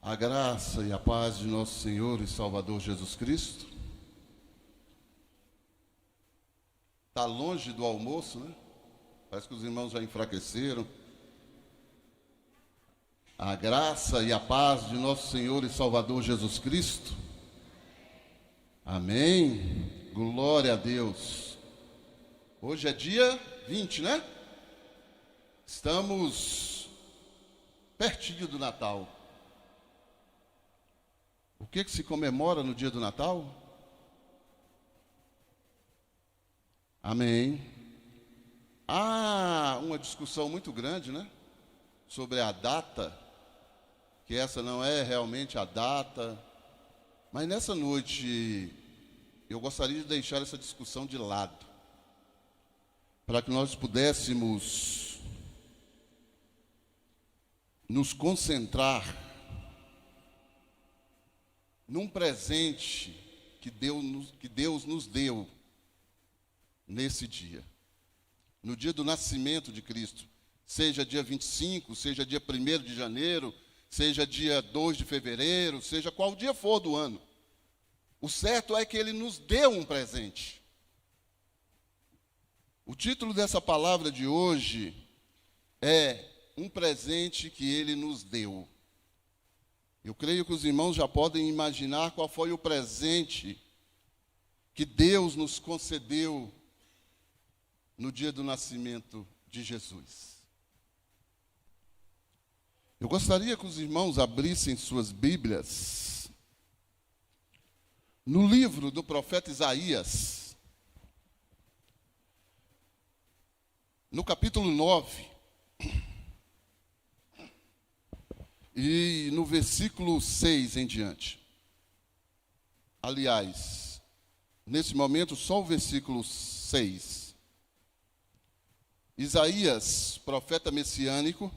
A graça e a paz de nosso Senhor e Salvador Jesus Cristo. Está longe do almoço, né? Parece que os irmãos já enfraqueceram. A graça e a paz de nosso Senhor e Salvador Jesus Cristo. Amém. Glória a Deus. Hoje é dia 20, né? Estamos pertinho do Natal. O que se comemora no dia do Natal? Amém. Há uma discussão muito grande, né? Sobre a data, que essa não é realmente a data. Mas nessa noite, eu gostaria de deixar essa discussão de lado, para que nós pudéssemos nos concentrar num presente que Deus nos deu nesse dia, no dia do nascimento de Cristo, seja dia 25, seja dia 1º de janeiro, seja dia 2 de fevereiro, seja qual dia for do ano. O certo é que Ele nos deu um presente. O título dessa palavra de hoje é um presente que Ele nos deu. Eu creio que os irmãos já podem imaginar qual foi o presente que Deus nos concedeu no dia do nascimento de Jesus. Eu gostaria que os irmãos abrissem suas Bíblias no livro do profeta Isaías, no capítulo 9. E no versículo 6 em diante. Aliás, nesse momento, só o versículo 6. Isaías, profeta messiânico,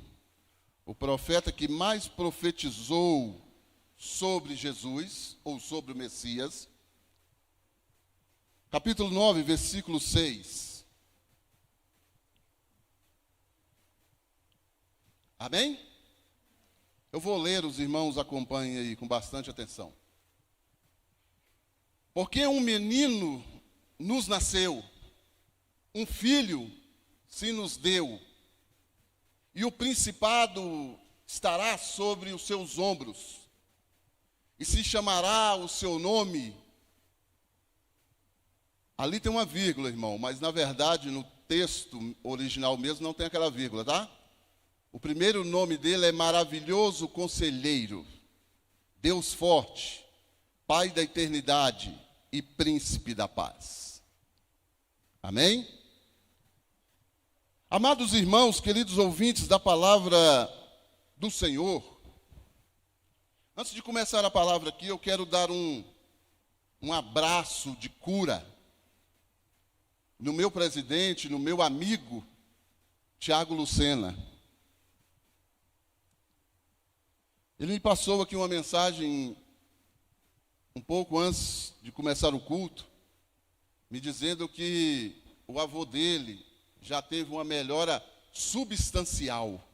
o profeta que mais profetizou sobre Jesus, ou sobre o Messias. Capítulo 9, versículo 6. Amém? Eu vou ler, os irmãos acompanhem aí com bastante atenção. Porque um menino nos nasceu, um filho se nos deu, e o principado estará sobre os seus ombros, e se chamará o seu nome. Ali tem uma vírgula, irmão, mas na verdade no texto original mesmo não tem aquela vírgula, tá? O primeiro nome dele é Maravilhoso Conselheiro, Deus Forte, Pai da Eternidade e Príncipe da Paz. Amém? Amados irmãos, queridos ouvintes da palavra do Senhor, antes de começar a palavra aqui, eu quero dar um abraço de cura no meu presidente, no meu amigo, Tiago Lucena. Ele me passou aqui uma mensagem um pouco antes de começar o culto, me dizendo que o avô dele já teve uma melhora substancial.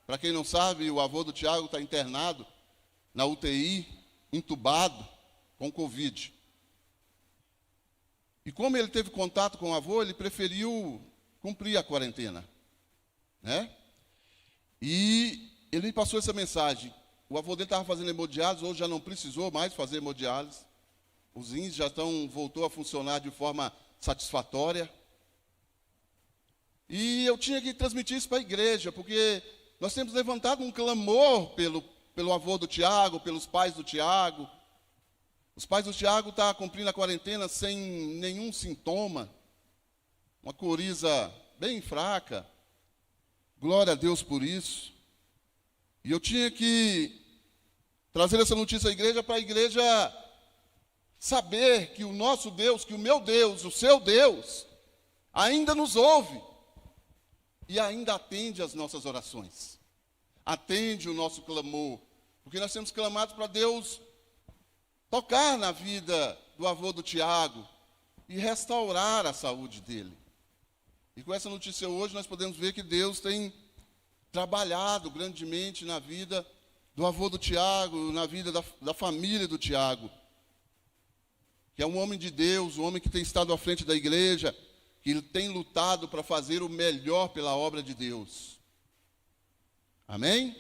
Para quem não sabe, o avô do Tiago está internado na UTI, entubado com Covid. E como ele teve contato com o avô, ele preferiu cumprir a quarentena, né? E ele me passou essa mensagem. O avô dele estava fazendo hemodiálise, hoje já não precisou mais fazer hemodiálise. Os rins já voltou a funcionar de forma satisfatória. E eu tinha que transmitir isso para a igreja, porque nós temos levantado um clamor pelo avô do Tiago, pelos pais do Tiago. Os pais do Tiago estão cumprindo a quarentena sem nenhum sintoma, uma coriza bem fraca. Glória a Deus por isso. E eu tinha que trazer essa notícia à igreja, para a igreja saber que o nosso Deus, que o meu Deus, o seu Deus, ainda nos ouve e ainda atende às nossas orações, atende o nosso clamor, porque nós temos clamado para Deus tocar na vida do avô do Tiago e restaurar a saúde dele. E com essa notícia hoje nós podemos ver que Deus tem trabalhado grandemente na vida do avô do Tiago, na vida da família do Tiago, que é um homem de Deus, um homem que tem estado à frente da igreja, que tem lutado para fazer o melhor pela obra de Deus. Amém?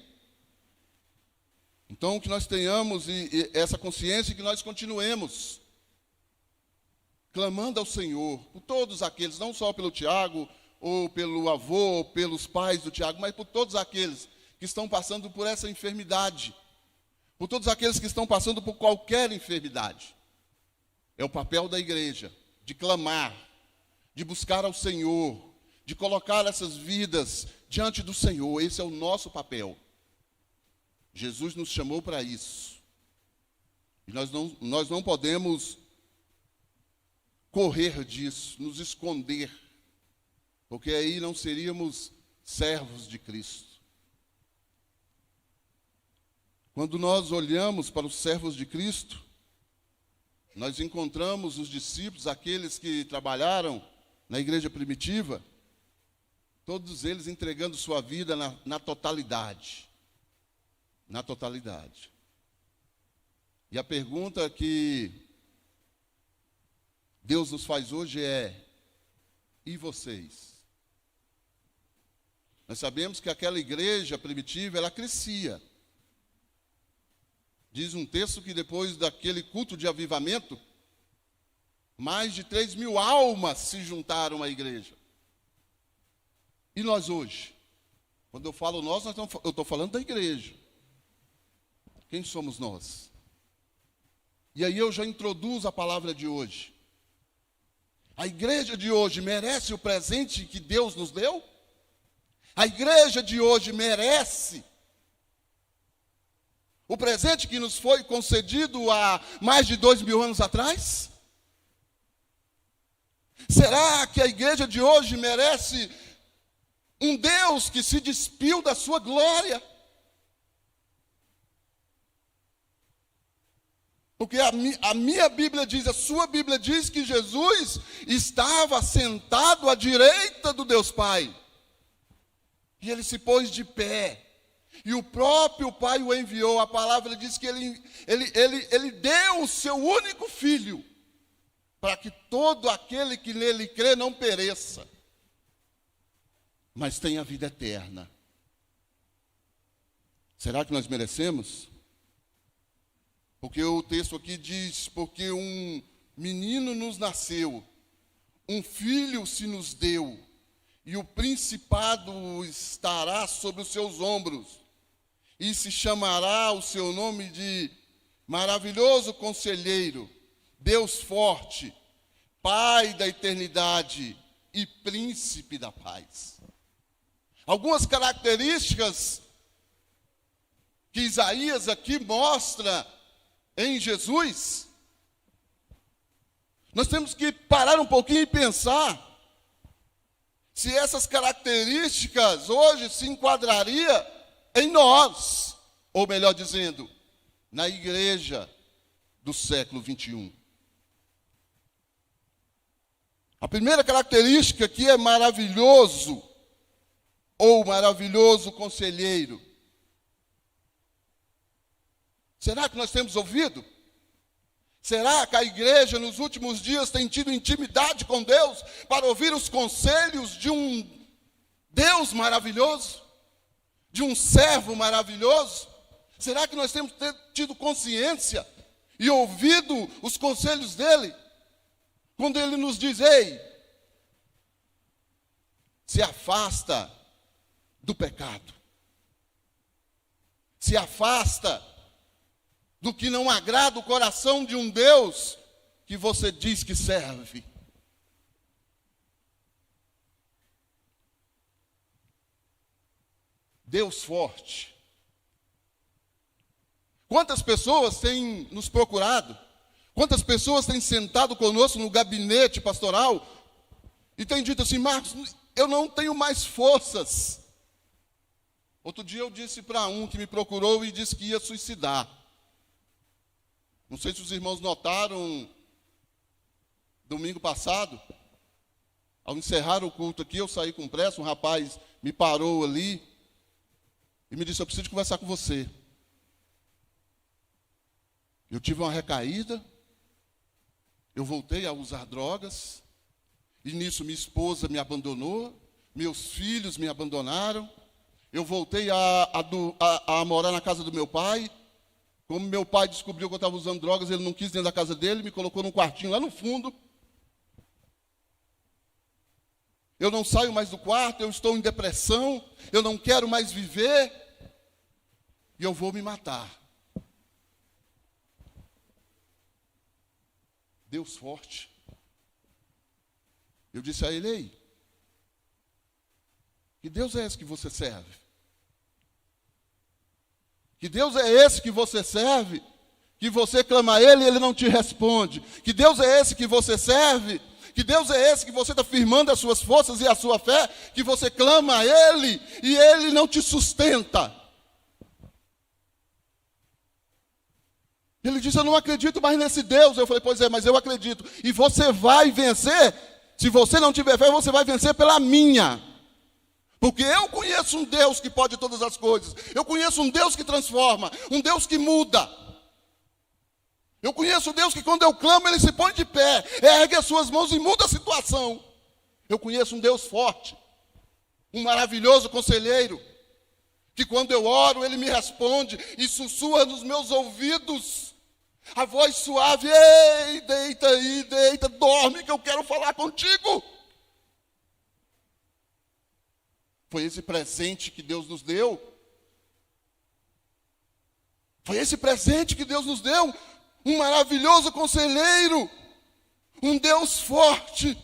Então, que nós tenhamos essa consciência e que nós continuemos clamando ao Senhor, por todos aqueles, não só pelo Tiago, ou pelo avô, ou pelos pais do Tiago, mas por todos aqueles que estão passando por essa enfermidade, por todos aqueles que estão passando por qualquer enfermidade. É o papel da igreja, de clamar, de buscar ao Senhor, de colocar essas vidas diante do Senhor. Esse é o nosso papel. Jesus nos chamou para isso. E nós não podemos correr disso, nos esconder, porque aí não seríamos servos de Cristo. Quando nós olhamos para os servos de Cristo, nós encontramos os discípulos, aqueles que trabalharam na igreja primitiva, todos eles entregando sua vida na totalidade. Na totalidade. E a pergunta que Deus nos faz hoje é: e vocês? Nós sabemos que aquela igreja primitiva, ela crescia. Diz um texto que depois daquele culto de avivamento, mais de 3.000 almas se juntaram à igreja. E nós hoje? Quando eu falo nós, eu estou falando da igreja. Quem somos nós? E aí eu já introduzo a palavra de hoje. A igreja de hoje merece o presente que Deus nos deu? A igreja de hoje merece o presente que nos foi concedido há mais de 2.000 anos atrás? Será que a igreja de hoje merece um Deus que se despiu da sua glória? Porque a minha Bíblia diz, a sua Bíblia diz que Jesus estava sentado à direita do Deus Pai. E ele se pôs de pé. E o próprio Pai o enviou. A palavra diz que ele deu o seu único filho, para que todo aquele que nele crê não pereça, mas tenha vida eterna. Será que nós merecemos? Porque o texto aqui diz: porque um menino nos nasceu, um filho se nos deu, e o principado estará sobre os seus ombros, e se chamará o seu nome de Maravilhoso Conselheiro, Deus Forte, Pai da Eternidade e Príncipe da Paz. Algumas características que Isaías aqui mostra em Jesus, nós temos que parar um pouquinho e pensar se essas características hoje se enquadraria em nós, ou melhor dizendo, na igreja do século 21. A primeira característica aqui é maravilhoso, ou maravilhoso conselheiro. Será que nós temos ouvido? Será que a igreja nos últimos dias tem tido intimidade com Deus para ouvir os conselhos de um Deus maravilhoso? De um servo maravilhoso? Será que nós temos tido consciência e ouvido os conselhos dele? Quando ele nos diz: ei, se afasta do pecado, se afasta do que não agrada o coração de um Deus que você diz que serve. Deus forte. Quantas pessoas têm nos procurado? Quantas pessoas têm sentado conosco no gabinete pastoral e têm dito assim: Marcos, eu não tenho mais forças. Outro dia eu disse para um que me procurou e disse que ia suicidar. Não sei se os irmãos notaram, domingo passado, ao encerrar o culto aqui, eu saí com pressa, um rapaz me parou ali e me disse: eu preciso conversar com você. Eu tive uma recaída, eu voltei a usar drogas, e nisso minha esposa me abandonou, meus filhos me abandonaram, eu voltei a morar na casa do meu pai. Como meu pai descobriu que eu estava usando drogas, ele não quis dentro da casa dele, me colocou num quartinho lá no fundo. Eu não saio mais do quarto, eu estou em depressão, eu não quero mais viver, e eu vou me matar. Deus forte. Eu disse a ele: ei, que Deus é esse que você serve? Que Deus é esse que você serve, que você clama a Ele e Ele não te responde? Que Deus é esse que você serve? Que Deus é esse que você está firmando as suas forças e a sua fé, que você clama a Ele e Ele não te sustenta? Ele disse: eu não acredito mais nesse Deus. Eu falei: pois é, mas eu acredito. E você vai vencer. Se você não tiver fé, você vai vencer pela minha. Porque eu conheço um Deus que pode todas as coisas. Eu conheço um Deus que transforma, um Deus que muda. Eu conheço um Deus que quando eu clamo, Ele se põe de pé, ergue as suas mãos e muda a situação. Eu conheço um Deus forte, um maravilhoso conselheiro, que quando eu oro, Ele me responde e sussurra nos meus ouvidos a voz suave: ei, deita aí, deita, dorme que eu quero falar contigo. Foi esse presente que Deus nos deu. Foi esse presente que Deus nos deu. Um maravilhoso conselheiro. Um Deus forte.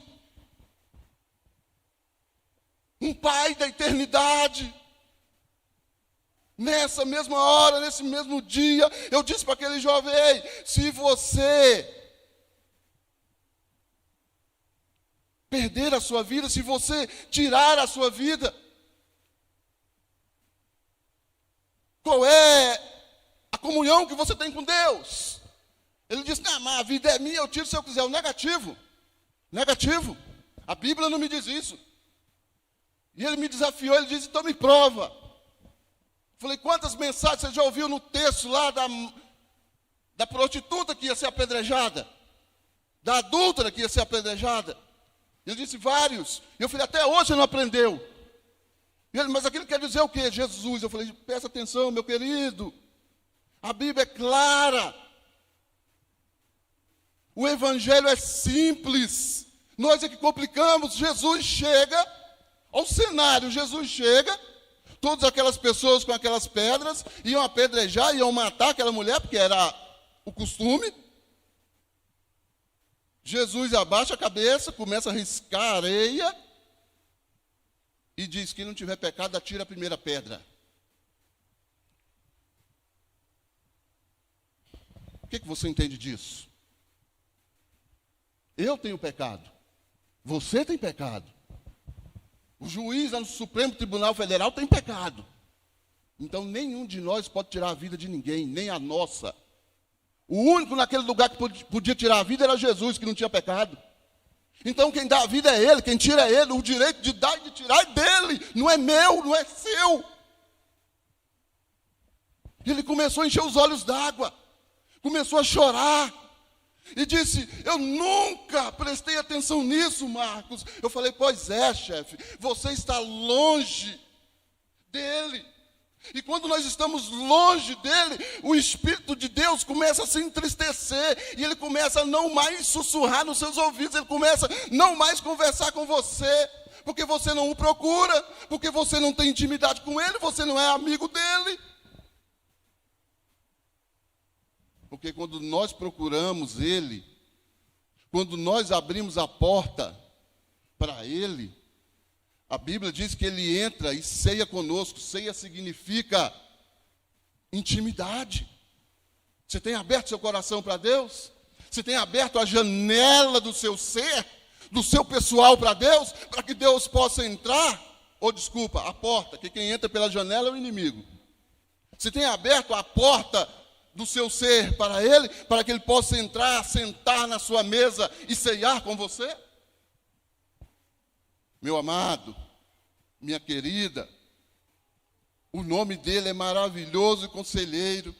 Um Pai da eternidade. Nessa mesma hora, nesse mesmo dia, eu disse para aquele jovem: ei, se você perder a sua vida, se você tirar a sua vida, qual é a comunhão que você tem com Deus? Ele disse: não, mas a vida é minha, eu tiro se eu quiser. O negativo. Negativo. A Bíblia não me diz isso. E ele me desafiou, ele disse: então me prova. Falei: quantas mensagens você já ouviu no texto lá da prostituta que ia ser apedrejada? Da adúltera que ia ser apedrejada? Ele disse: vários. E eu falei: até hoje você não aprendeu. E ele: mas aquilo quer dizer o quê? Jesus. Eu falei: presta atenção, meu querido. A Bíblia é clara. O Evangelho é simples. Nós é que complicamos. Jesus chega ao cenário. Jesus chega, todas aquelas pessoas com aquelas pedras iam apedrejar, iam matar aquela mulher, porque era o costume. Jesus abaixa a cabeça, começa a riscar a areia e diz: quem não tiver pecado, atira a primeira pedra. O que você entende disso? Eu tenho pecado. Você tem pecado. O juiz lá no Supremo Tribunal Federal tem pecado. Então nenhum de nós pode tirar a vida de ninguém, nem a nossa. O único naquele lugar que podia tirar a vida era Jesus, que não tinha pecado. Então quem dá a vida é Ele, quem tira é Ele. O direito de dar e de tirar é dele, não é meu, não é seu. Ele começou a encher os olhos d'água, começou a chorar. E disse: eu nunca prestei atenção nisso, Marcos. Eu falei: pois é, chefe, você está longe dele. E quando nós estamos longe dele, o Espírito de Deus começa a se entristecer. E ele começa a não mais sussurrar nos seus ouvidos. Ele começa a não mais conversar com você. Porque você não o procura. Porque você não tem intimidade com ele. Você não é amigo dele. Porque quando nós procuramos Ele, quando nós abrimos a porta para Ele, a Bíblia diz que Ele entra e ceia conosco. Ceia significa intimidade. Você tem aberto seu coração para Deus? Você tem aberto a janela do seu ser, do seu pessoal para Deus, para que Deus possa entrar? Ou desculpa, a porta, que quem entra pela janela é o inimigo. Você tem aberto a porta do seu ser para Ele, para que Ele possa entrar, sentar na sua mesa e ceiar com você? Meu amado, minha querida, o nome dele é maravilhoso e conselheiro,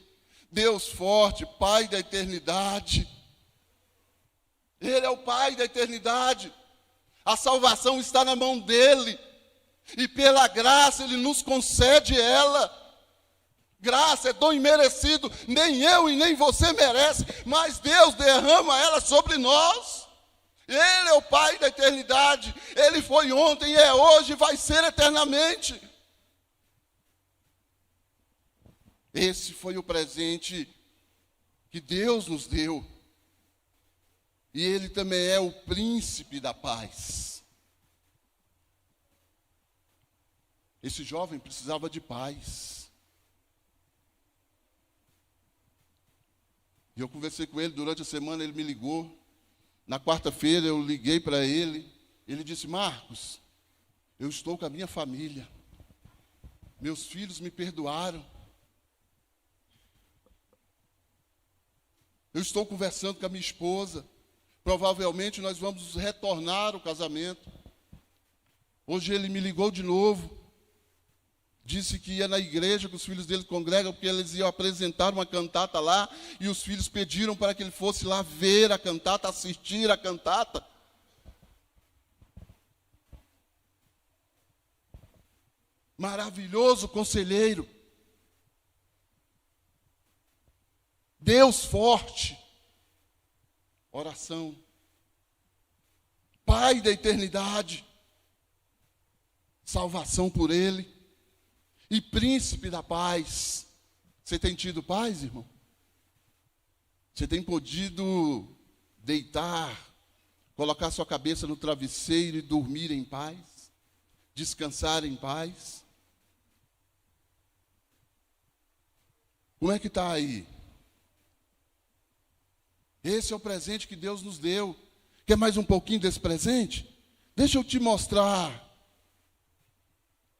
Deus forte, Pai da eternidade. Ele é o Pai da eternidade. A salvação está na mão dele. E pela graça ele nos concede ela. Graça é dom imerecido, nem eu e nem você merece, mas Deus derrama ela sobre nós. Ele é o Pai da eternidade. Ele foi ontem, é hoje e vai ser eternamente. Esse foi o presente que Deus nos deu. E Ele também é o príncipe da paz. Esse jovem precisava de paz. E eu conversei com ele durante a semana, ele me ligou. Na quarta-feira eu liguei para ele. Ele disse: Marcos, eu estou com a minha família. Meus filhos me perdoaram. Eu estou conversando com a minha esposa. Provavelmente nós vamos retornar ao casamento. Hoje ele me ligou de novo. Disse que ia na igreja, que os filhos dele congregam, porque eles iam apresentar uma cantata lá, e os filhos pediram para que ele fosse lá ver a cantata, assistir a cantata. Maravilhoso conselheiro. Deus forte. Oração. Pai da eternidade. Salvação por ele. E príncipe da paz. Você tem tido paz, irmão? Você tem podido deitar, colocar sua cabeça no travesseiro e dormir em paz? Descansar em paz? Como é que está aí? Esse é o presente que Deus nos deu. Quer mais um pouquinho desse presente? Deixa eu te mostrar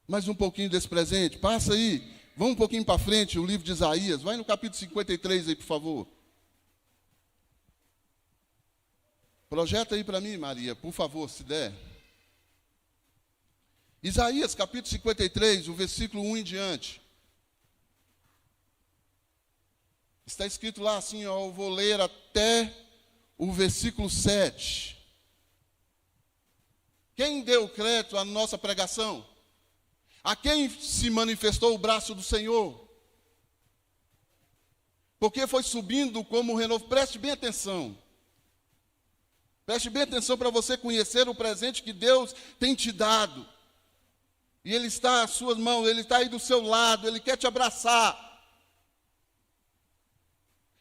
mais um pouquinho desse presente. Passa aí, vamos um pouquinho para frente, o livro de Isaías. Vai no capítulo 53 aí, por favor. Projeta aí para mim, Maria, por favor, se der. Isaías, capítulo 53, o versículo 1 em diante. Está escrito lá assim, ó, eu vou ler até o versículo 7. Quem deu crédito à nossa pregação? A quem se manifestou o braço do Senhor? Porque foi subindo como um renovo. Preste bem atenção. Preste bem atenção para você conhecer o presente que Deus tem te dado. E Ele está às suas mãos, Ele está aí do seu lado, Ele quer te abraçar.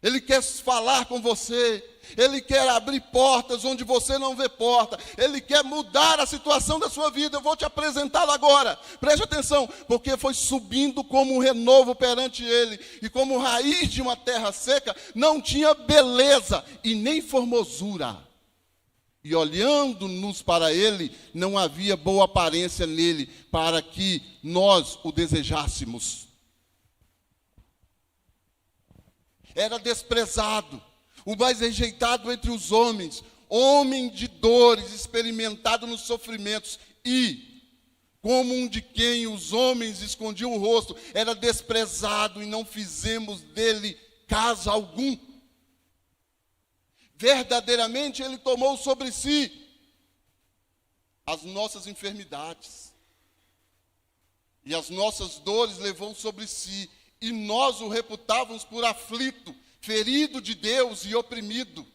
Ele quer falar com você, Ele quer abrir portas onde você não vê porta, Ele quer mudar a situação da sua vida. Eu vou te apresentá-lo agora, preste atenção, porque foi subindo como um renovo perante Ele, e como raiz de uma terra seca, não tinha beleza e nem formosura. E olhando-nos para Ele, não havia boa aparência nele, para que nós o desejássemos. Era desprezado, o mais rejeitado entre os homens, homem de dores, experimentado nos sofrimentos, e, como um de quem os homens escondiam o rosto, era desprezado e não fizemos dele caso algum. Verdadeiramente Ele tomou sobre si as nossas enfermidades, e as nossas dores levou sobre si, e nós o reputávamos por aflito, ferido de Deus e oprimido.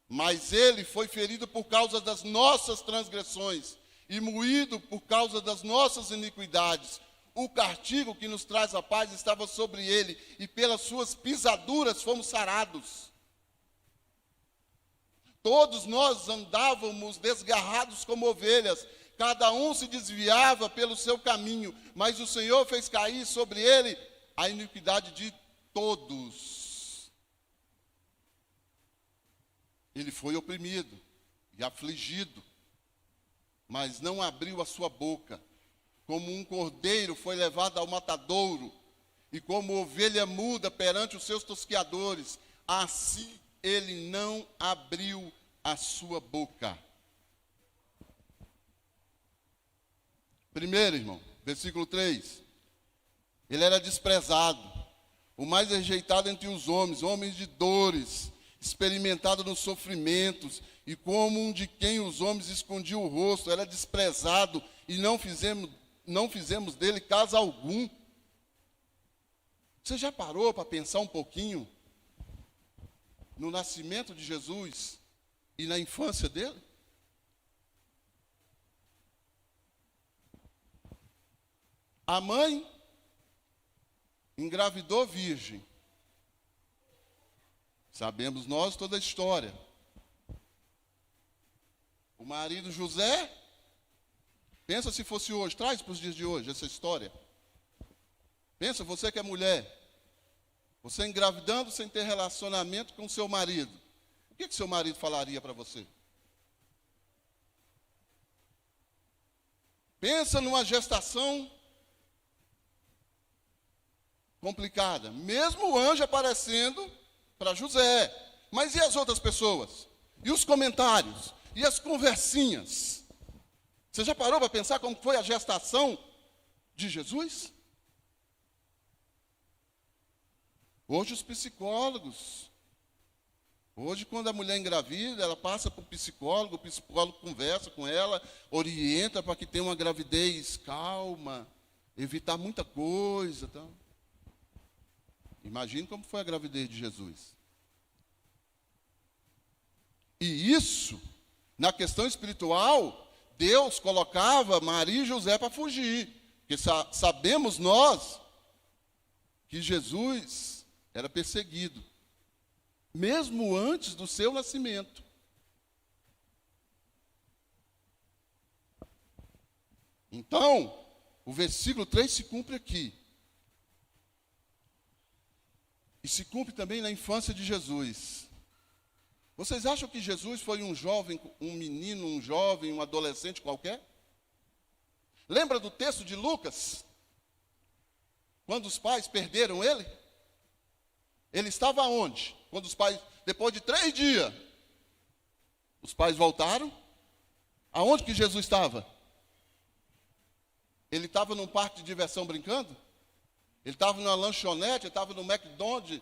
Mas Ele foi ferido por causa das nossas transgressões, e moído por causa das nossas iniquidades. O castigo que nos traz a paz estava sobre Ele, e pelas suas pisaduras fomos sarados. Todos nós andávamos desgarrados como ovelhas, cada um se desviava pelo seu caminho, mas o Senhor fez cair sobre ele a iniquidade de todos. Ele foi oprimido e afligido, mas não abriu a sua boca. Como um cordeiro foi levado ao matadouro, e como ovelha muda perante os seus tosqueadores, assim ele não abriu a sua boca. Primeiro, irmão, versículo 3. Ele era desprezado. o mais rejeitado entre os homens, homens de dores, experimentado nos sofrimentos, e como um de quem os homens escondiam o rosto, era desprezado, e não fizemos dele caso algum. Você já parou para pensar um pouquinho no nascimento de Jesus e na infância dele? A mãe engravidou virgem. Sabemos nós toda a história. O marido José, pensa se fosse hoje, traz para os dias de hoje essa história. Pensa, você que é mulher, você engravidando sem ter relacionamento com seu marido. O que seu marido falaria para você? Pensa numa gestação complicada. Mesmo o anjo aparecendo para José. Mas e as outras pessoas? E os comentários? E as conversinhas? Você já parou para pensar como foi a gestação de Jesus? Hoje os psicólogos, hoje quando a mulher engravida, ela passa para o psicólogo conversa com ela, orienta para que tenha uma gravidez calma, evitar muita coisa. Então. Imagine como foi a gravidez de Jesus. E isso, na questão espiritual, Deus colocava Maria e José para fugir. Porque sabemos nós que Jesus era perseguido, mesmo antes do seu nascimento. Então, o versículo 3 se cumpre aqui. E se cumpre também na infância de Jesus. Vocês acham que Jesus foi um jovem, um menino, um jovem, um adolescente qualquer? Lembra do texto de Lucas? Quando os pais perderam ele? Ele estava onde? Quando os pais, depois de 3 dias, os pais voltaram. Aonde que Jesus estava? Ele estava num parque de diversão brincando? Ele estava numa lanchonete, ele estava no McDonald's,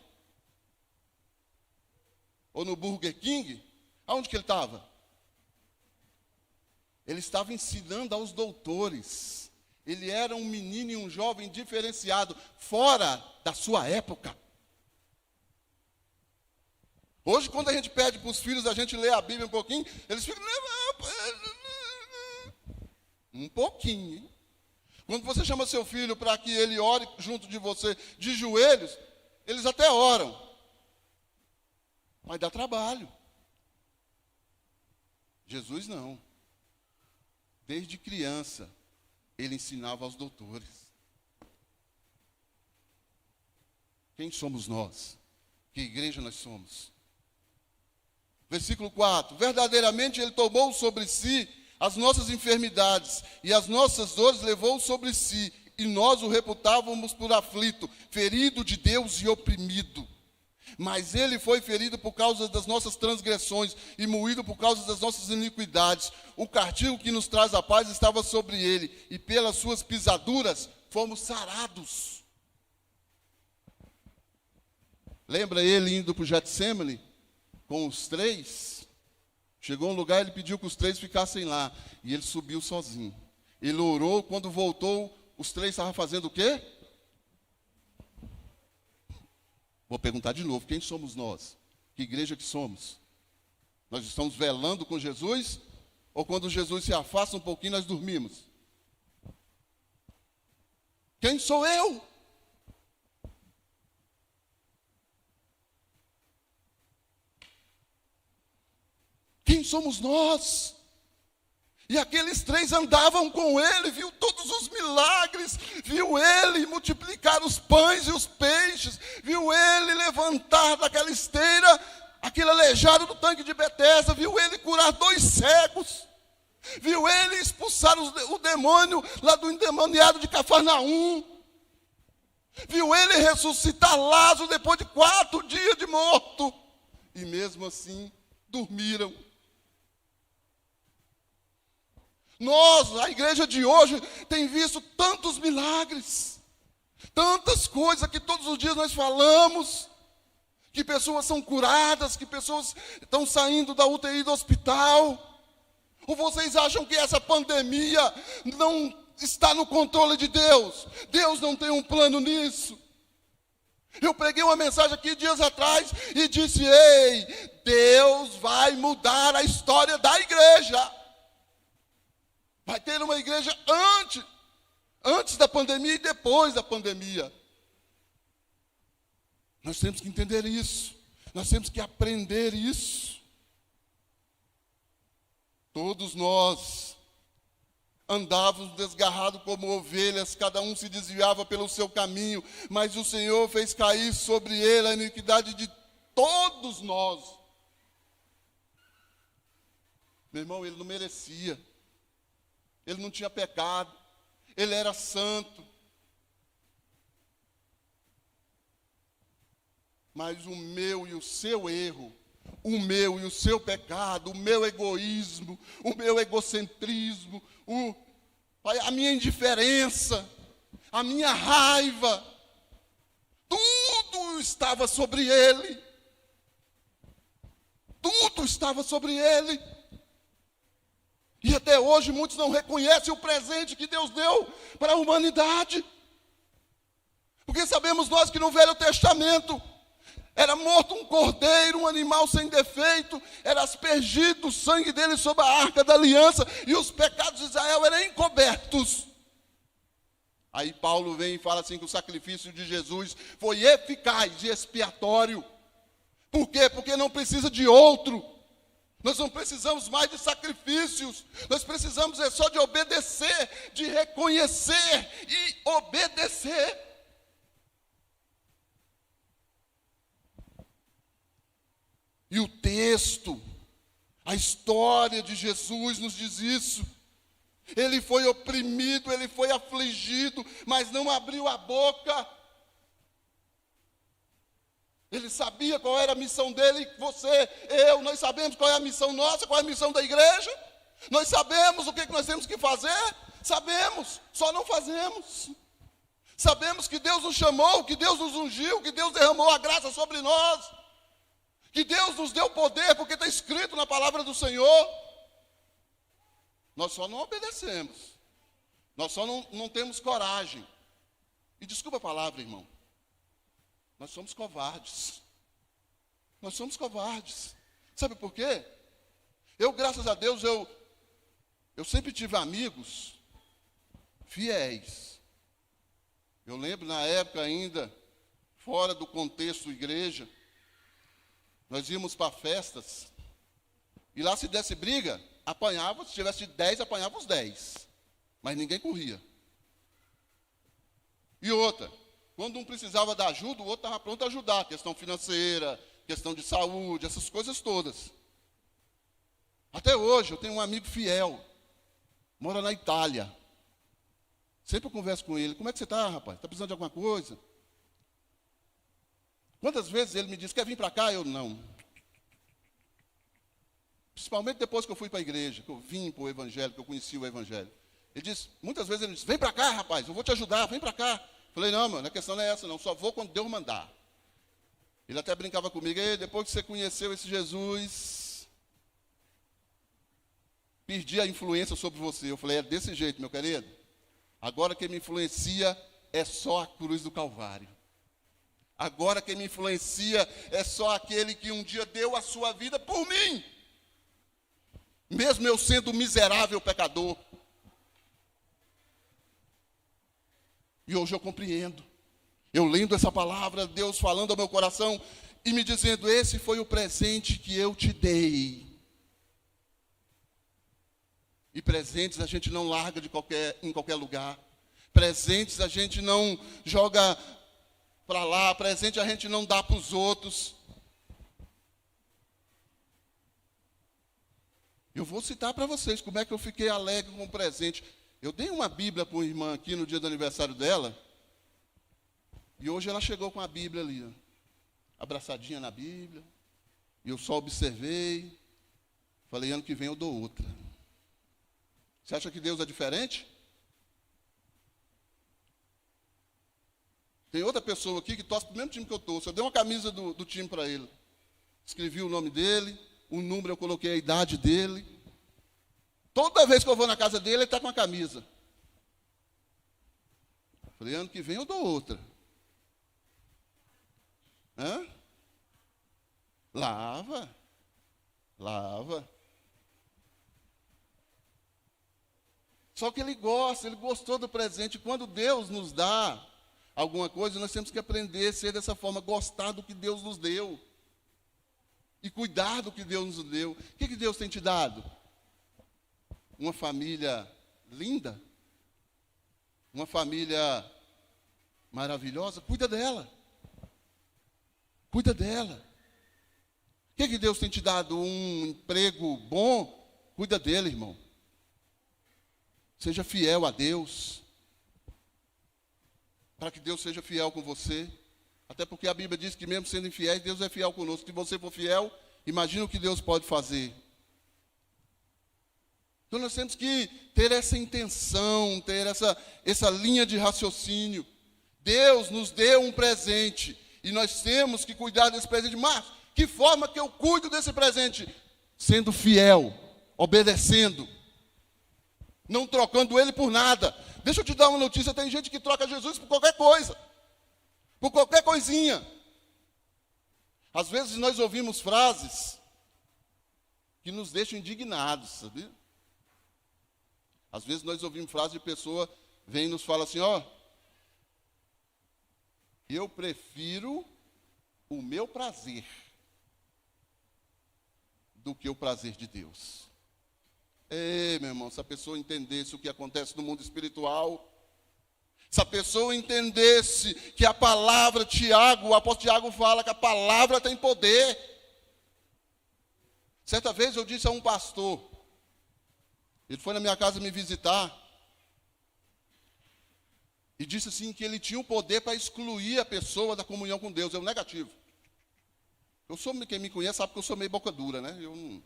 ou no Burger King? Aonde que ele estava? Ele estava ensinando aos doutores. Ele era um menino e um jovem diferenciado, fora da sua época. Hoje, quando a gente pede para os filhos a gente ler a Bíblia um pouquinho, eles ficam... Um pouquinho, hein? Quando você chama seu filho para que ele ore junto de você, de joelhos, eles até oram. Mas dá trabalho. Jesus não. Desde criança, ele ensinava aos doutores. Quem somos nós? Que igreja nós somos? Versículo 4. Verdadeiramente ele tomou sobre si as nossas enfermidades e as nossas dores levou sobre si, e nós o reputávamos por aflito, ferido de Deus e oprimido. Mas ele foi ferido por causa das nossas transgressões e moído por causa das nossas iniquidades. O castigo que nos traz a paz estava sobre ele, e pelas suas pisaduras fomos sarados. Lembra ele indo para o Getsêmani com os 3? Chegou a um lugar, ele pediu que os 3 ficassem lá. E ele subiu sozinho. Ele orou, quando voltou, os 3 estavam fazendo o quê? Vou perguntar de novo, quem somos nós? Que igreja que somos? Nós estamos velando com Jesus? Ou quando Jesus se afasta um pouquinho, nós dormimos? Quem sou eu? Quem somos nós? E aqueles 3 andavam com ele, viu todos os milagres, viu ele multiplicar os pães e os peixes, viu ele levantar daquela esteira aquele aleijado do tanque de Betesda, viu ele curar 2 cegos, viu ele expulsar o demônio lá do endemoniado de Cafarnaum, viu ele ressuscitar Lázaro depois de 4 dias de morto, e mesmo assim dormiram. Nós, a igreja de hoje, tem visto tantos milagres, Tantas coisas que todos os dias nós falamos, que pessoas são curadas, que pessoas estão saindo da UTI do hospital. Ou vocês acham que essa pandemia não está no controle de Deus? Deus não tem um plano nisso. Eu preguei uma mensagem aqui dias atrás e disse: ei, Deus vai mudar a história da igreja. Vai ter uma igreja antes da pandemia e depois da pandemia. Nós temos que entender isso. Nós temos que aprender isso. Todos nós andávamos desgarrados como ovelhas, cada um se desviava pelo seu caminho, mas o Senhor fez cair sobre ele a iniquidade de todos nós. Meu irmão, ele não merecia, ele não tinha pecado, ele era santo. Mas o meu e o seu erro, o meu e o seu pecado, o meu egoísmo, o meu egocentrismo, a minha indiferença, a minha raiva, tudo estava sobre ele. Tudo estava sobre ele. E até hoje muitos não reconhecem o presente que Deus deu para a humanidade. Porque sabemos nós que no Velho Testamento era morto um cordeiro, um animal sem defeito, era aspergido o sangue dele sobre a arca da aliança, e os pecados de Israel eram encobertos. Aí Paulo vem e fala assim que o sacrifício de Jesus foi eficaz e expiatório. Por quê? Porque não precisa de outro. Nós não precisamos mais de sacrifícios, nós precisamos só de obedecer, de reconhecer e obedecer. E o texto, a história de Jesus nos diz isso. Ele foi oprimido, ele foi afligido, mas não abriu a boca. Ele sabia qual era a missão dele, você, eu, nós sabemos qual é a missão nossa, qual é a missão da igreja. Nós sabemos o que nós temos que fazer, sabemos, só não fazemos. Sabemos que Deus nos chamou, que Deus nos ungiu, que Deus derramou a graça sobre nós. Que Deus nos deu poder, porque está escrito na palavra do Senhor. Nós só não obedecemos. Nós só não temos coragem. E desculpa a palavra, irmão. Nós somos covardes. Nós somos covardes. Sabe por quê? Eu, graças a Deus, eu sempre tive amigos fiéis. Eu lembro na época ainda, fora do contexto igreja, nós íamos para festas, e lá se desse briga, apanhava, se tivesse 10, apanhava os 10. Mas ninguém corria. E outra, quando um precisava da ajuda, o outro estava pronto a ajudar. Questão financeira, questão de saúde, essas coisas todas. Até hoje, eu tenho um amigo fiel, mora na Itália. Sempre eu converso com ele, como é que você está, rapaz? Está precisando de alguma coisa? Quantas vezes ele me disse, quer vir para cá? Eu não. Principalmente depois que eu fui para a igreja, que eu vim para o evangelho, que eu conheci o evangelho. Ele disse, muitas vezes ele disse, vem para cá, rapaz, eu vou te ajudar, vem para cá. Falei, não, mano, a questão não é essa, não, só vou quando Deus mandar. Ele até brincava comigo, depois que você conheceu esse Jesus, perdi a influência sobre você. Eu falei, é desse jeito, meu querido. Agora quem me influencia é só a cruz do Calvário. Agora quem me influencia é só aquele que um dia deu a sua vida por mim. Mesmo eu sendo um miserável pecador. E hoje eu compreendo. Eu lendo essa palavra, Deus falando ao meu coração e me dizendo, esse foi o presente que eu te dei. E presentes a gente não larga em qualquer lugar. Presentes a gente não joga para lá, presente a gente não dá para os outros. Eu vou citar para vocês como é que eu fiquei alegre com o presente. Eu dei uma Bíblia para uma irmã aqui no dia do aniversário dela, e hoje ela chegou com a Bíblia ali, ó, abraçadinha na Bíblia, e eu só observei, falei, ano que vem eu dou outra. Você acha que Deus é diferente? Tem outra pessoa aqui que torce para o mesmo time que eu torço. Eu dei uma camisa do time para ele. Escrevi o nome dele, o número eu coloquei a idade dele. Toda vez que eu vou na casa dele, ele está com a camisa. Falei, ano que vem eu dou outra. Hã? Lava. Só que ele gostou do presente. Quando Deus nos dá alguma coisa, nós temos que aprender a ser dessa forma, gostar do que Deus nos deu. E cuidar do que Deus nos deu. O que Deus tem te dado? Uma família linda? Uma família maravilhosa? Cuida dela. Cuida dela. O que Deus tem te dado? Um emprego bom? Cuida dele, irmão. Seja fiel a Deus. Para que Deus seja fiel com você. Até porque a Bíblia diz que mesmo sendo infiéis, Deus é fiel conosco. Se você for fiel, imagina o que Deus pode fazer. Então nós temos que ter essa intenção, ter essa linha de raciocínio. Deus nos deu um presente e nós temos que cuidar desse presente. Mas que forma que eu cuido desse presente? Sendo fiel, obedecendo, não trocando ele por nada. Deixa eu te dar uma notícia, tem gente que troca Jesus por qualquer coisa, por qualquer coisinha. Às vezes nós ouvimos frases que nos deixam indignados, sabia? Às vezes nós ouvimos frases de pessoa, vem e nos fala assim, eu prefiro o meu prazer do que o prazer de Deus. Ei, meu irmão, se a pessoa entendesse o que acontece no mundo espiritual, se a pessoa entendesse que a palavra, o apóstolo Tiago fala que a palavra tem poder. Certa vez eu disse a um pastor, ele foi na minha casa me visitar, e disse assim que ele tinha o poder para excluir a pessoa da comunhão com Deus. Eu negativo. Quem me conhece sabe que eu sou meio boca dura, né? Eu não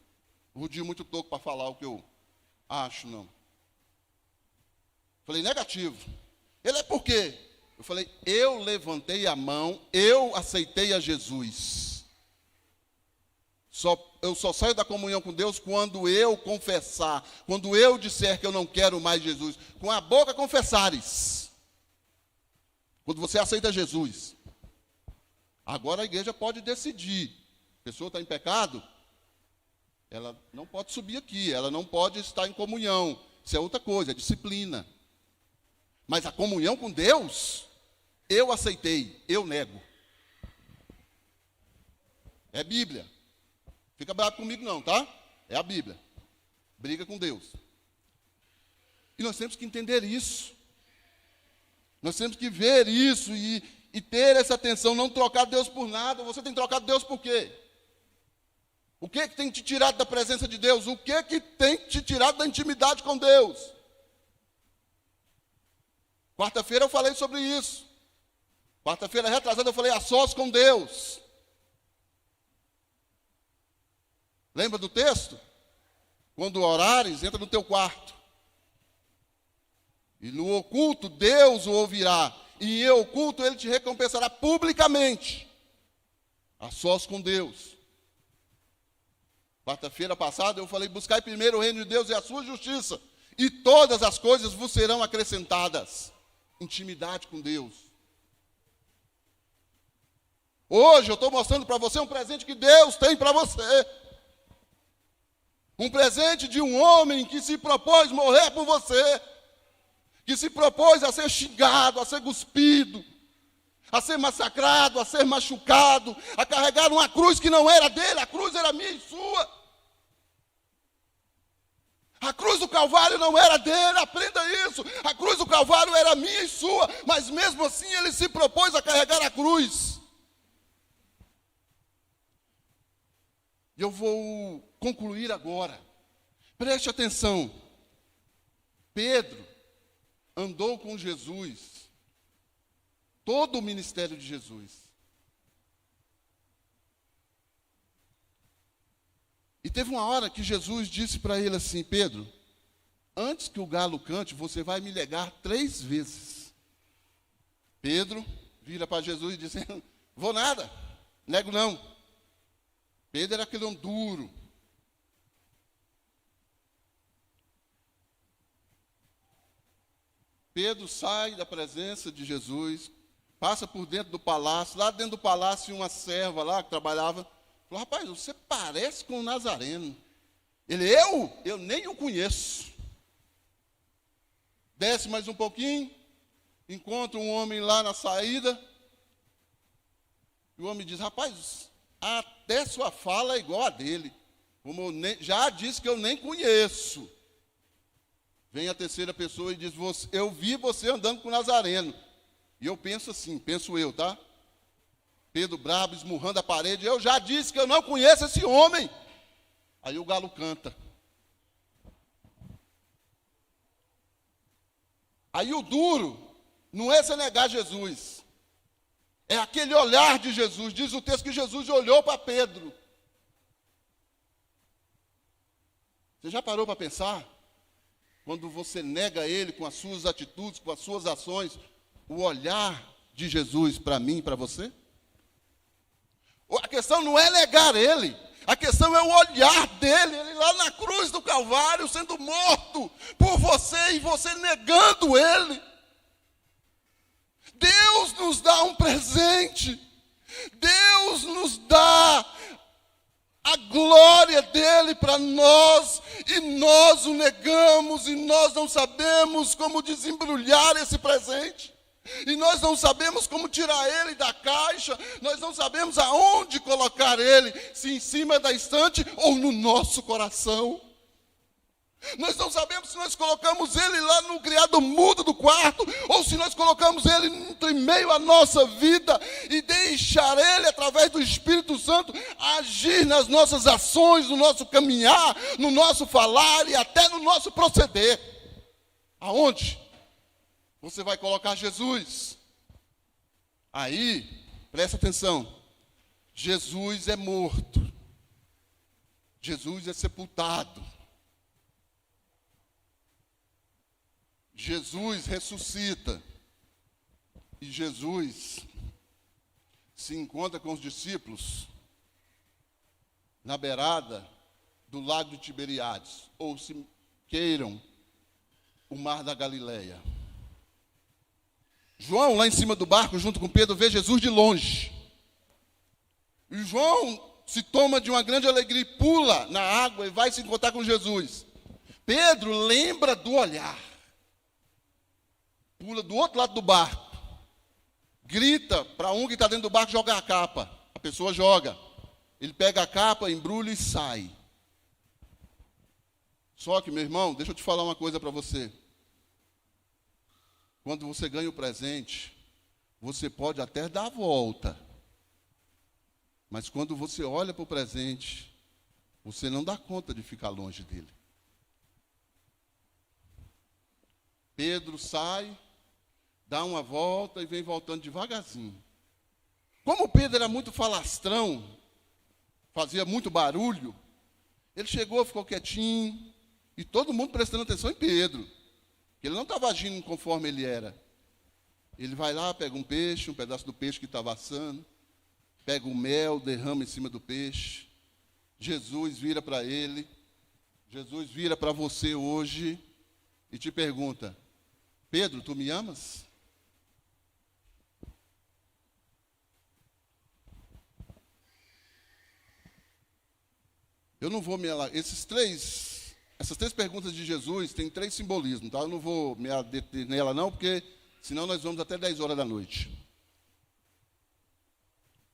rodio muito toco para falar o que eu acho, não. Falei, negativo. Ele é por quê? Eu falei, eu levantei a mão, eu aceitei a Jesus. Eu só saio da comunhão com Deus quando eu confessar, quando eu disser que eu não quero mais Jesus. Com a boca confessares. Quando você aceita Jesus. Agora a igreja pode decidir. A pessoa está em pecado, ela não pode subir aqui, ela não pode estar em comunhão. Isso é outra coisa, é disciplina. Mas a comunhão com Deus, eu aceitei, eu nego. É Bíblia. Fica bravo comigo não, tá? É a Bíblia. Briga com Deus. E nós temos que entender isso. Nós temos que ver isso e ter essa atenção, não trocar Deus por nada. Você tem trocado Deus por quê? O que tem te tirado da presença de Deus? O que tem te tirado da intimidade com Deus? Quarta-feira eu falei sobre isso. Quarta-feira retrasada eu falei a sós com Deus. Lembra do texto? Quando orares, entra no teu quarto. E no oculto Deus o ouvirá. E em oculto ele te recompensará publicamente. A sós com Deus. Quarta-feira passada eu falei, buscai primeiro o reino de Deus e a sua justiça. E todas as coisas vos serão acrescentadas. Intimidade com Deus. Hoje eu estou mostrando para você um presente que Deus tem para você. Um presente de um homem que se propôs morrer por você. Que se propôs a ser xingado, a ser cuspido, a ser massacrado, a ser machucado, a carregar uma cruz que não era dele, a cruz era minha e sua. A cruz do Calvário não era dele, aprenda isso. A cruz do Calvário era minha e sua, mas mesmo assim ele se propôs a carregar a cruz. E eu vou concluir agora. Preste atenção. Pedro andou com Jesus, todo o ministério de Jesus. E teve uma hora que Jesus disse para ele assim, Pedro, antes que o galo cante, você vai me negar 3 vezes. Pedro vira para Jesus e diz: vou nada, nego não. Pedro era aquele homem duro. Pedro sai da presença de Jesus, passa por dentro do palácio. Lá dentro do palácio tinha uma serva lá que trabalhava. Falou: rapaz, você parece com o Nazareno. Ele: eu nem o conheço. Desce mais um pouquinho, encontra um homem lá na saída. E o homem diz: rapaz, até sua fala é igual a dele. Como já disse que eu nem conheço. Vem a terceira pessoa e diz: eu vi você andando com o Nazareno. E eu penso assim, penso eu, tá? Pedro brabo, esmurrando a parede: eu já disse que eu não conheço esse homem. Aí o galo canta. Aí o duro não é você negar Jesus. É aquele olhar de Jesus. Diz o texto que Jesus olhou para Pedro. Você já parou para pensar? Quando você nega ele com as suas atitudes, com as suas ações, o olhar de Jesus para mim e para você? A questão não é negar ele, a questão é o olhar dele, ele lá na cruz do Calvário, sendo morto por você e você negando ele. Deus nos dá um presente, Deus nos dá a glória dele para nós, e nós o negamos, e nós não sabemos como desembrulhar esse presente, e nós não sabemos como tirar ele da caixa, nós não sabemos aonde colocar ele, se em cima da estante ou no nosso coração. Nós não sabemos se nós colocamos ele lá no criado mudo do quarto, ou se nós colocamos ele em meio à nossa vida e deixar ele, através do Espírito Santo, agir nas nossas ações, no nosso caminhar, no nosso falar e até no nosso proceder. Aonde você vai colocar Jesus? Aí, presta atenção, Jesus é morto, Jesus é sepultado, Jesus ressuscita e Jesus se encontra com os discípulos na beirada do lago de Tiberíades, ou se queiram, o mar da Galileia. João, lá em cima do barco, junto com Pedro, vê Jesus de longe. E João se toma de uma grande alegria e pula na água e vai se encontrar com Jesus. Pedro lembra do olhar. Pula do outro lado do barco, grita para um que está dentro do barco jogar a capa. A pessoa joga, ele pega a capa, embrulha e sai. Só que, meu irmão, deixa eu te falar uma coisa para você. Quando você ganha o presente, você pode até dar a volta, mas quando você olha para o presente, você não dá conta de ficar longe dele. Pedro sai, dá uma volta e vem voltando devagarzinho. Como Pedro era muito falastrão, fazia muito barulho, ele chegou, ficou quietinho, e todo mundo prestando atenção em Pedro. Ele não estava agindo conforme ele era. Ele vai lá, pega um peixe, um pedaço do peixe que estava assando, pega o mel, derrama em cima do peixe. Jesus vira para ele, Jesus vira para você hoje e te pergunta: Pedro, tu me amas? Eu não vou me alargar. Essas três perguntas de Jesus têm 3 simbolismos, tá? Eu não vou me deter nela não, porque senão nós vamos até 10 horas da noite.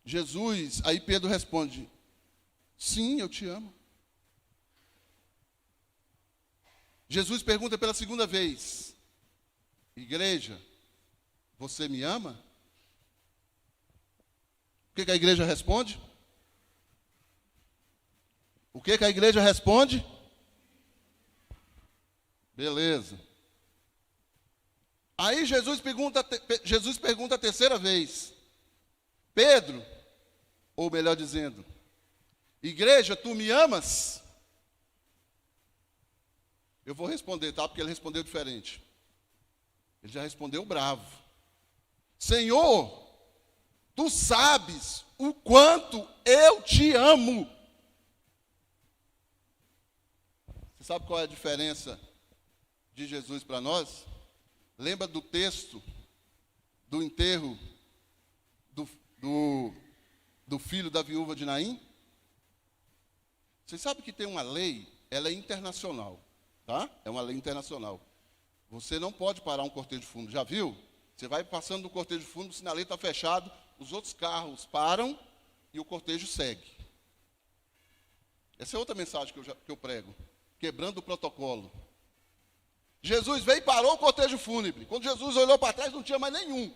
Jesus, aí Pedro responde: sim, eu te amo. Jesus pergunta pela segunda vez: igreja, você me ama? O que a igreja responde? O que a igreja responde? Beleza. Aí Jesus pergunta a terceira vez: Pedro, ou melhor dizendo, igreja, tu me amas? Eu vou responder, tá? Porque ele respondeu diferente. Ele já respondeu bravo: Senhor, Tu sabes o quanto eu te amo. Você sabe qual é a diferença de Jesus para nós? Lembra do texto do enterro do filho da viúva de Naim? Você sabe que tem uma lei, ela é internacional, tá? É uma lei internacional. Você não pode parar um cortejo de fundo, já viu? Você vai passando no cortejo de fundo, o sinaleiro está fechado, os outros carros param e o cortejo segue. Essa é outra mensagem que eu prego, quebrando o protocolo. Jesus veio e parou o cortejo fúnebre. Quando Jesus olhou para trás, não tinha mais nenhum.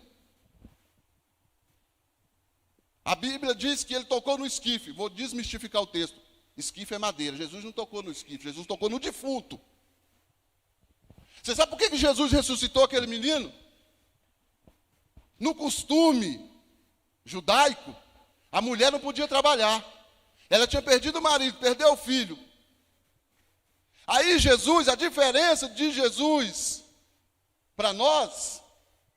A Bíblia diz que ele tocou no esquife. Vou desmistificar o texto. Esquife é madeira. Jesus não tocou no esquife, Jesus tocou no defunto. Você sabe por que Jesus ressuscitou aquele menino? No costume judaico, a mulher não podia trabalhar. Ela tinha perdido o marido, perdeu o filho. Aí Jesus, a diferença de Jesus para nós,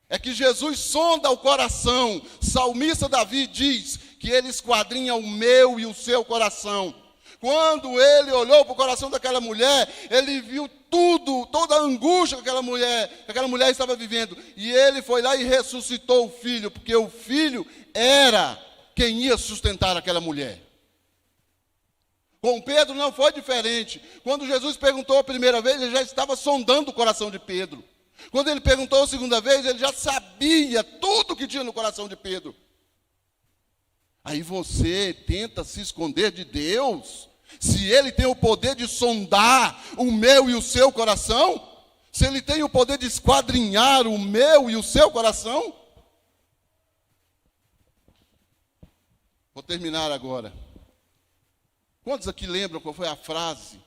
é que Jesus sonda o coração. Salmista Davi diz que ele esquadrinha o meu e o seu coração. Quando ele olhou para o coração daquela mulher, ele viu tudo, toda a angústia que aquela mulher estava vivendo. E ele foi lá e ressuscitou o filho, porque o filho era quem ia sustentar aquela mulher. Com Pedro não foi diferente. Quando Jesus perguntou a primeira vez, ele já estava sondando o coração de Pedro. Quando ele perguntou a segunda vez, ele já sabia tudo que tinha no coração de Pedro. Aí você tenta se esconder de Deus, se ele tem o poder de sondar o meu e o seu coração, se ele tem o poder de esquadrinhar o meu e o seu coração. Vou terminar agora. Quantos aqui lembram qual foi a frase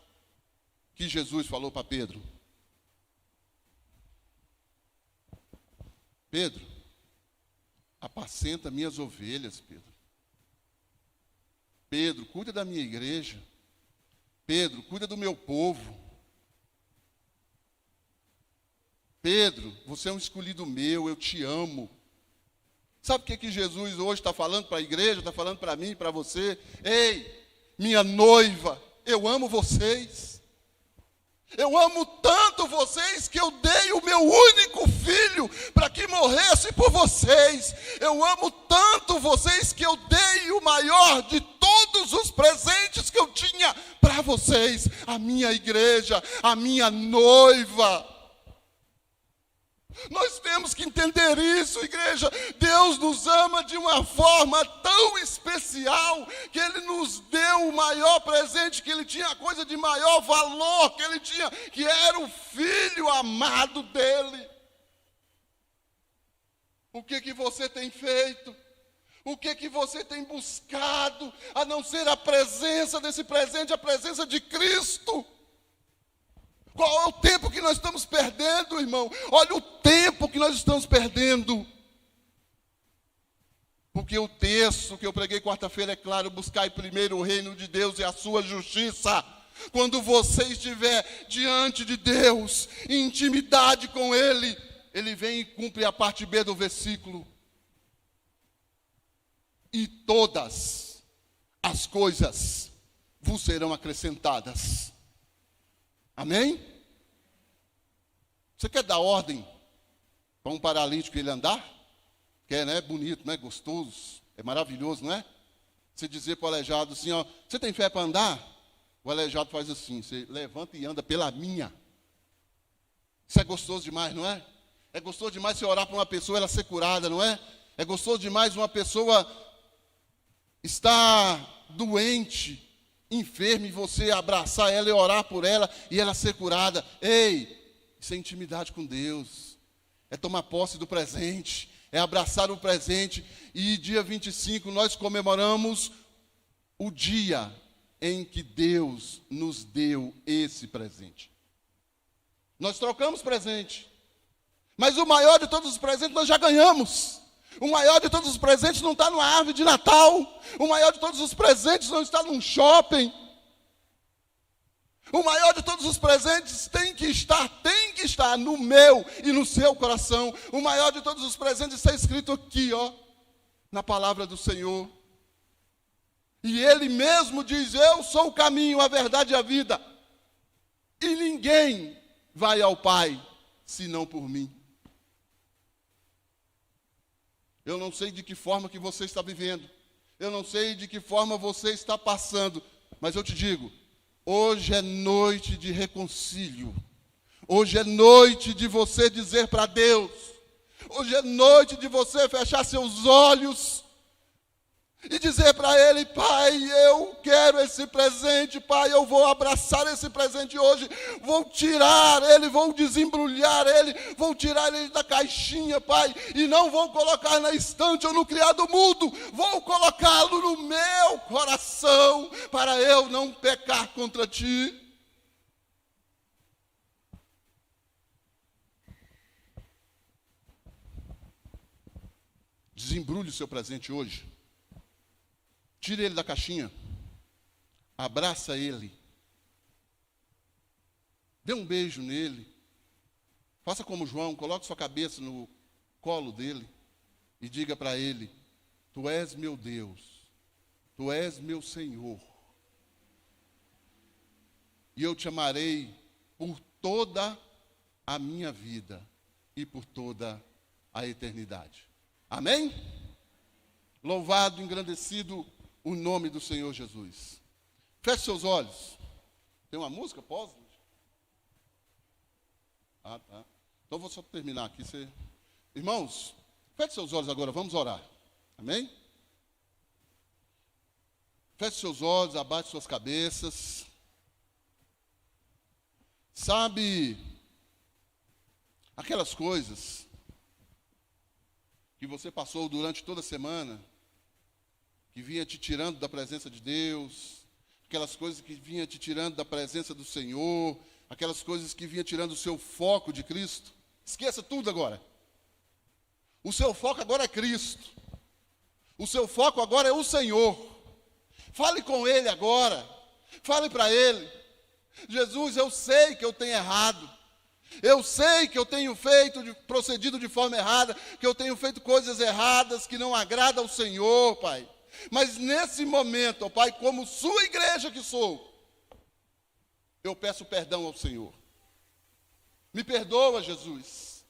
que Jesus falou para Pedro? Pedro, apacenta minhas ovelhas, Pedro. Pedro, cuida da minha igreja. Pedro, cuida do meu povo. Pedro, você é um escolhido meu, eu te amo. Sabe o que Jesus hoje está falando para a igreja, está falando para mim, para você? Ei, minha noiva, eu amo vocês. Eu amo tanto vocês que eu dei o meu único filho para que morresse por vocês. Eu amo tanto vocês que eu dei o maior de todos os presentes que eu tinha para vocês. A minha igreja, a minha noiva. Nós temos que entender isso, igreja. Deus nos ama de uma forma tão especial que Ele nos deu o maior presente que Ele tinha, a coisa de maior valor que Ele tinha, que era o Filho amado dEle. O que você tem feito? O que você tem buscado, a não ser a presença desse presente, a presença de Cristo? Qual é o tempo que nós estamos perdendo, irmão? Olha o tempo que nós estamos perdendo. Porque o texto que eu preguei quarta-feira é claro: buscai primeiro o reino de Deus e a sua justiça. Quando você estiver diante de Deus, em intimidade com Ele, Ele vem e cumpre a parte B do versículo. E todas as coisas vos serão acrescentadas. Amém? Você quer dar ordem para um paralítico ele andar? Quer, né? Bonito, né? Gostoso, é maravilhoso, não é? Você dizer para o aleijado assim, ó, você tem fé para andar? O aleijado faz assim, você levanta e anda pela minha. Isso é gostoso demais, não é? É gostoso demais você orar para uma pessoa e ela ser curada, não é? É gostoso demais uma pessoa estar doente, enferma, e você abraçar ela e orar por ela e ela ser curada. Ei, isso é intimidade com Deus, é tomar posse do presente, é abraçar o presente. E dia 25 nós comemoramos o dia em que Deus nos deu esse presente. Nós trocamos presente, mas o maior de todos os presentes nós já ganhamos. O maior de todos os presentes não está numa árvore de Natal. O maior de todos os presentes não está num shopping. O maior de todos os presentes tem que estar no meu e no seu coração. O maior de todos os presentes está escrito aqui, ó. na palavra do Senhor. E Ele mesmo diz: eu sou o caminho, a verdade e a vida. E ninguém vai ao Pai, senão por mim. Eu não sei de que forma que você está vivendo. Eu não sei de que forma você está passando. Mas eu te digo, hoje é noite de reconcílio. Hoje é noite de você dizer para Deus. Hoje é noite de você fechar seus olhos e dizer para Ele: Pai, eu quero esse presente, Pai, eu vou abraçar esse presente hoje, vou tirar ele, vou desembrulhar ele, vou tirar ele da caixinha, Pai, e não vou colocar na estante ou no criado mudo, vou colocá-lo no meu coração, para eu não pecar contra Ti. Desembrulhe o seu presente hoje. Tire ele da caixinha, abraça ele, dê um beijo nele, faça como João, coloque sua cabeça no colo dele e diga para ele: Tu és meu Deus, Tu és meu Senhor, e eu te amarei por toda a minha vida e por toda a eternidade. Amém? Louvado, engrandecido o nome do Senhor Jesus. Feche seus olhos. Tem uma música? Pós? Tá. Então vou só terminar aqui. Irmãos, feche seus olhos agora, vamos orar. Amém? Feche seus olhos, abaixe suas cabeças. Sabe, aquelas coisas que você passou durante toda a semana, que vinha te tirando da presença de Deus, aquelas coisas que vinha te tirando da presença do Senhor, aquelas coisas que vinha tirando o seu foco de Cristo. Esqueça tudo agora. O seu foco agora é Cristo. O seu foco agora é o Senhor. Fale com Ele agora. Fale para Ele: Jesus, eu sei que eu tenho errado. Eu sei que eu tenho procedido de forma errada, que eu tenho feito coisas erradas que não agradam ao Senhor, Pai. Mas nesse momento, ó Pai, como sua igreja que sou, eu peço perdão ao Senhor. Me perdoa, Jesus.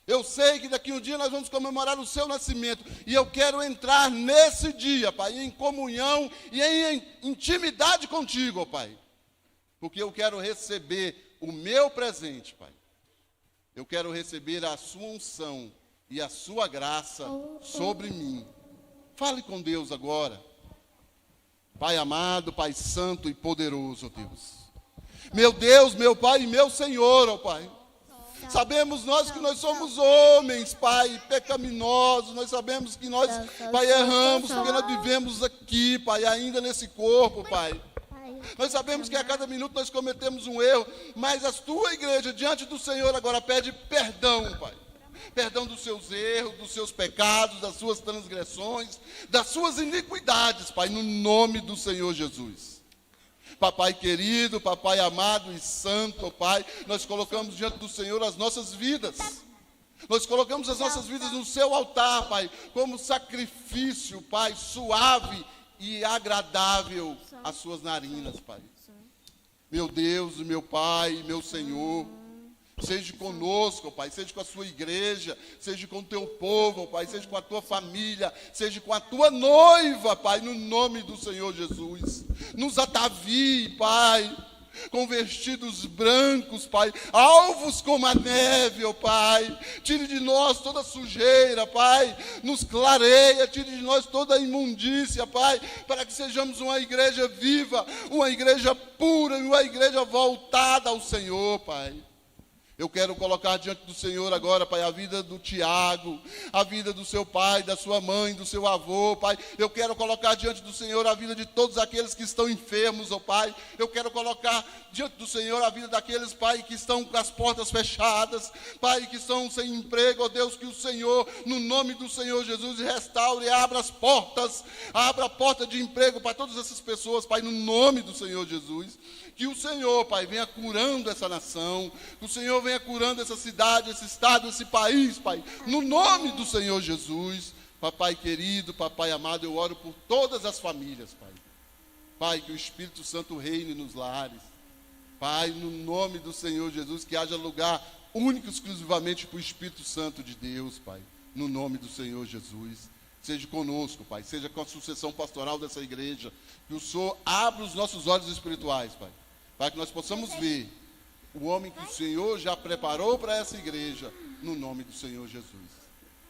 Eu sei que daqui um dia nós vamos comemorar o seu nascimento, e eu quero entrar nesse dia, Pai, em comunhão e em intimidade contigo, ó Pai. Porque eu quero receber o meu presente, Pai. Eu quero receber a sua unção e a sua graça sobre mim. Fale com Deus agora. Pai amado, Pai santo e poderoso, ó Deus. Meu Deus, meu Pai e meu Senhor, ó Pai. Sabemos nós que nós somos homens, Pai, pecaminosos. Nós sabemos que nós, Pai, erramos porque nós vivemos aqui, Pai, ainda nesse corpo, Pai. Nós sabemos que a cada minuto nós cometemos um erro, mas a tua igreja diante do Senhor agora pede perdão, Pai. Perdão dos seus erros, dos seus pecados, das suas transgressões, das suas iniquidades, Pai, no nome do Senhor Jesus. Papai querido, Papai amado e santo, Pai, nós colocamos diante do Senhor as nossas vidas. Nós colocamos as nossas vidas no seu altar, Pai, como sacrifício, Pai, suave e agradável às suas narinas, Pai. Meu Deus, meu Pai, meu Senhor, seja conosco, Pai, seja com a sua igreja, seja com o teu povo, Pai, seja com a tua família, seja com a tua noiva, Pai, no nome do Senhor Jesus. Nos atavie, Pai, com vestidos brancos, Pai, alvos como a neve, ó Pai. Tire de nós toda sujeira, Pai, nos clareia, tire de nós toda imundícia, Pai, para que sejamos uma igreja viva, uma igreja pura, uma igreja voltada ao Senhor, Pai. Eu quero colocar diante do Senhor agora, Pai, a vida do Tiago, a vida do seu pai, da sua mãe, do seu avô, Pai. Eu quero colocar diante do Senhor a vida de todos aqueles que estão enfermos, ó Pai. Eu quero colocar diante do Senhor a vida daqueles, Pai, que estão com as portas fechadas, Pai, que estão sem emprego, ó Deus, que o Senhor, no nome do Senhor Jesus, restaure e abra as portas, abra a porta de emprego para todas essas pessoas, Pai, no nome do Senhor Jesus. Que o Senhor, Pai, venha curando essa nação, que o Senhor venha curando essa cidade, esse estado, esse país, Pai, no nome do Senhor Jesus. Papai querido, papai amado, eu oro por todas as famílias, Pai. Pai, que o Espírito Santo reine nos lares. Pai, no nome do Senhor Jesus, que haja lugar único, exclusivamente para o Espírito Santo de Deus, Pai. No nome do Senhor Jesus. Seja conosco, Pai. Seja com a sucessão pastoral dessa igreja. Que o Senhor abra os nossos olhos espirituais, Pai. Para que nós possamos ver o homem que o Senhor já preparou para essa igreja. No nome do Senhor Jesus.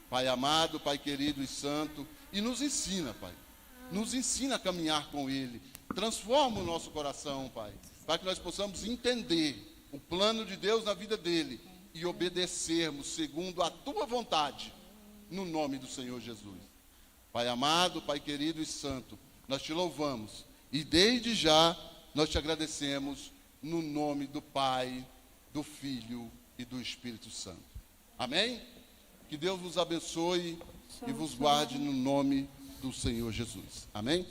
Pai amado, Pai querido e santo. E nos ensina, Pai. Nos ensina a caminhar com Ele. Transforma o nosso coração, Pai. Para que nós possamos entender o plano de Deus na vida dele. E obedecermos segundo a Tua vontade. No nome do Senhor Jesus. Pai amado, Pai querido e santo, nós te louvamos e desde já nós te agradecemos no nome do Pai, do Filho e do Espírito Santo. Amém? Que Deus vos abençoe e vos guarde no nome do Senhor Jesus. Amém?